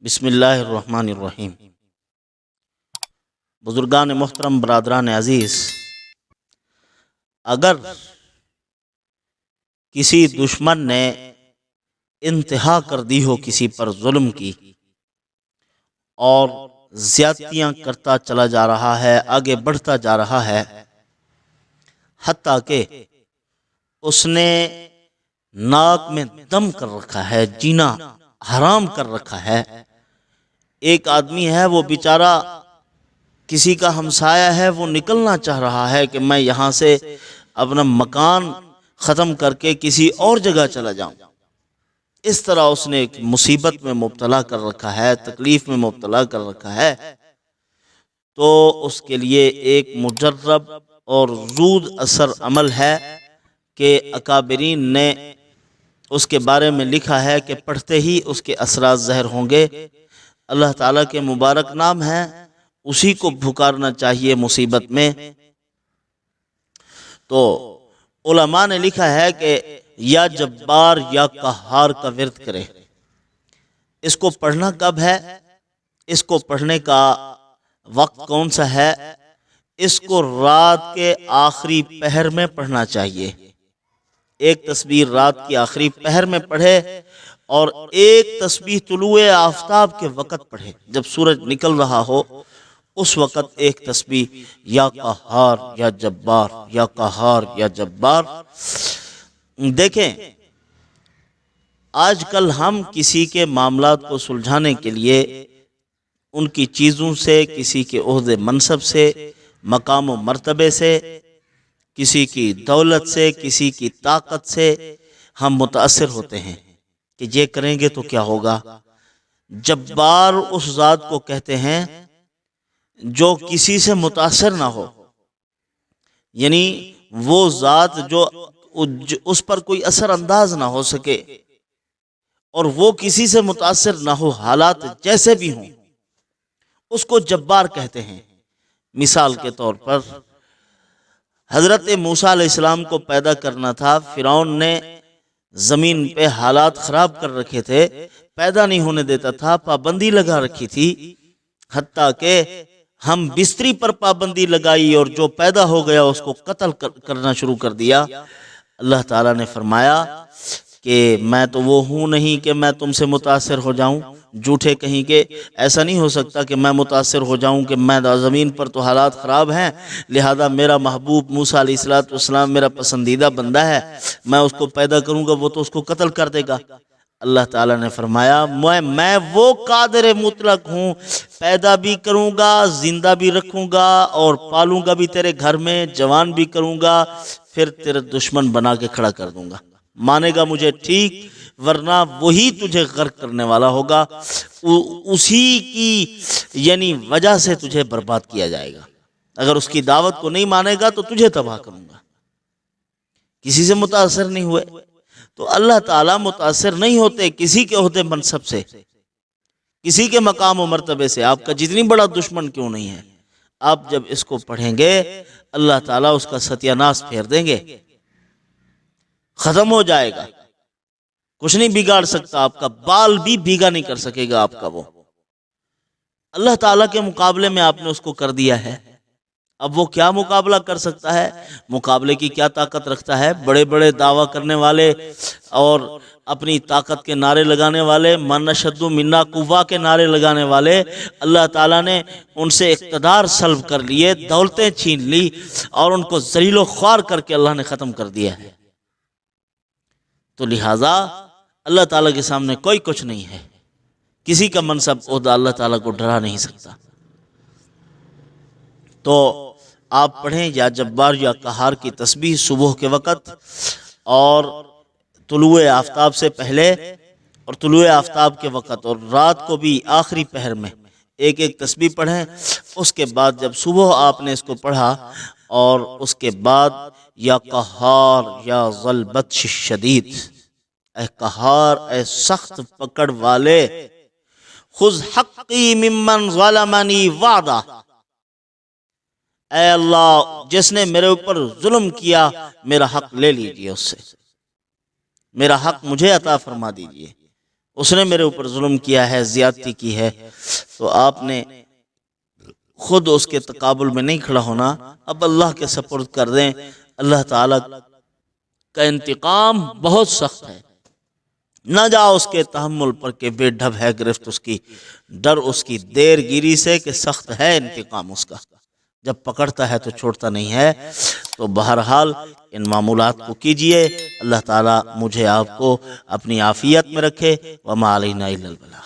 بسم اللہ الرحمن الرحیم۔ بزرگان محترم، برادران عزیز، اگر کسی دشمن نے انتہا کر دی ہو کسی پر ظلم کی اور زیادتیاں کرتا چلا جا رہا ہے، آگے بڑھتا جا رہا ہے، حتیٰ کہ اس نے ناک میں دم کر رکھا ہے، جینا حرام کر رکھا ہے۔ ایک آدمی ہے، وہ بیچارہ کسی کا ہمسایہ ہے، وہ نکلنا چاہ رہا ہے کہ میں یہاں سے اپنا مکان ختم کر کے کسی اور جگہ چلا جاؤں۔ اس طرح اس نے ایک مصیبت میں مبتلا کر رکھا ہے، تکلیف میں مبتلا کر رکھا ہے، تو اس کے لیے ایک مجرب اور زود اثر عمل ہے کہ اکابرین نے اس کے بارے میں لکھا ہے کہ پڑھتے ہی اس کے اثرات ظاہر ہوں گے۔ اللہ تعالیٰ کے مبارک نام ہیں، اسی کو پکارنا چاہیے مصیبت میں۔ تو علماء نے لکھا ہے کہ یا جبار یا قہار کا ورد کرے۔ اس کو پڑھنا کب ہے؟ اس کو پڑھنے کا وقت کون سا ہے؟ اس کو رات کے آخری پہر میں پڑھنا چاہیے۔ ایک تسبیح رات کی آخری پہر میں پڑھے اور ایک تسبیح طلوع آفتاب کے وقت پڑھے، جب سورج نکل رہا ہو اس وقت ایک تسبیح یا قہار یا جبار یا قہار یا جبار۔ دیکھیں، آج کل ہم کسی کے معاملات کو سلجھانے کے لیے ان کی چیزوں سے، کسی کے عہدے منصب سے، مقام و مرتبے سے، کسی کی دولت سے، کسی کی طاقت سے ہم متاثر ہوتے ہیں کہ یہ کریں گے تو کیا ہوگا۔ جبار اس ذات کو کہتے ہیں جو کسی سے متاثر نہ ہو، یعنی وہ ذات جو اس پر کوئی اثر انداز نہ ہو سکے اور وہ کسی سے متاثر نہ ہو، حالات جیسے بھی ہوں، اس کو جبار کہتے ہیں۔ مثال کے طور پر حضرت موسیٰ علیہ السلام کو پیدا کرنا تھا، فرعون نے زمین پہ حالات خراب کر رکھے تھے، پیدا نہیں ہونے دیتا تھا، پابندی لگا رکھی تھی، حتیٰ کہ ہم بستری پر پابندی لگائی اور جو پیدا ہو گیا اس کو قتل کرنا شروع کر دیا۔ اللہ تعالیٰ نے فرمایا کہ میں تو وہ ہوں نہیں کہ میں تم سے متاثر ہو جاؤں، جھوٹے کہیں کہ ایسا نہیں ہو سکتا کہ میں متاثر ہو جاؤں، کہ میں زمین پر تو حالات خراب ہیں، لہذا میرا محبوب موسیٰ علیہ السلام میرا پسندیدہ بندہ ہے، میں اس کو پیدا کروں گا، وہ تو اس کو قتل کر دے گا۔ اللہ تعالیٰ نے فرمایا میں وہ قادر مطلق ہوں، پیدا بھی کروں گا، زندہ بھی رکھوں گا اور پالوں گا بھی تیرے گھر میں، جوان بھی کروں گا، پھر تیرے دشمن بنا کے کھڑا کر دوں گا۔ مانے گا مجھے ٹھیک، ورنہ وہی تجھے غرق کرنے والا ہوگا، اسی کی یعنی وجہ سے تجھے برباد کیا جائے گا۔ اگر اس کی دعوت کو نہیں مانے گا تو تجھے تباہ کروں گا۔ کسی سے متاثر نہیں ہوئے تو اللہ تعالیٰ متاثر نہیں ہوتے کسی کے عہدے منصب سے، کسی کے مقام و مرتبے سے، آپ کا جتنی بڑا دشمن کیوں نہیں ہے۔ آپ جب اس کو پڑھیں گے اللہ تعالیٰ اس کا ستیہ ناش پھیر دیں گے، ختم ہو جائے گا، کچھ نہیں بگاڑ سکتا، آپ کا بال بھی بھیگا نہیں کر سکے گا آپ کا وہ۔ اللہ تعالیٰ کے مقابلے میں آپ نے اس کو کر دیا ہے، اب وہ کیا مقابلہ کر سکتا ہے؟ مقابلے کی کیا طاقت رکھتا ہے؟ بڑے بڑے دعویٰ کرنے والے اور اپنی طاقت کے نعرے لگانے والے، من اشد منا قوہ کے نعرے لگانے والے، اللہ تعالیٰ نے ان سے اقتدار سلب کر لیے، دولتیں چھین لی اور ان کو ذلیل و خوار کر کے اللہ نے ختم کر دیا ہے۔ تو لہٰذا اللہ تعالیٰ کے سامنے کوئی کچھ نہیں ہے، کسی کا منصب عہدہ اللہ تعالیٰ کو ڈرا نہیں سکتا۔ تو آپ پڑھیں یا جبار یا قہار کی تسبیح صبح کے وقت اور طلوع آفتاب سے پہلے اور طلوع آفتاب کے وقت، اور رات کو بھی آخری پہر میں ایک ایک تسبیح پڑھیں۔ اس کے بعد جب صبح آپ نے اس کو پڑھا اور اس کے بعد یا قہار یا ذل بطش شدید، اے قہار، اے سخت پکڑ والے، خذ حقی ممن ظلمنی وعدہ، اے اللہ جس نے میرے اوپر ظلم کیا میرا حق لے لیجئے، اس سے میرا حق مجھے عطا فرما دیجئے۔ اس نے میرے اوپر ظلم کیا ہے، زیادتی کی ہے، تو آپ نے خود اس کے تقابل میں نہیں کھڑا ہونا، اب اللہ کے سپرد کر دیں۔ اللہ تعالیٰ کا انتقام بہت سخت ہے، نہ جاؤ اس کے تحمل پر کہ بے ڈھب ہے گرفت اس کی، ڈر اس کی دیر گیری سے کہ سخت ہے انتقام اس کا، جب پکڑتا ہے تو چھوڑتا نہیں ہے۔ تو بہرحال ان معمولات کو کیجئے، اللہ تعالیٰ مجھے آپ کو اپنی عافیت میں رکھے۔ وما علینا الا البلاغ۔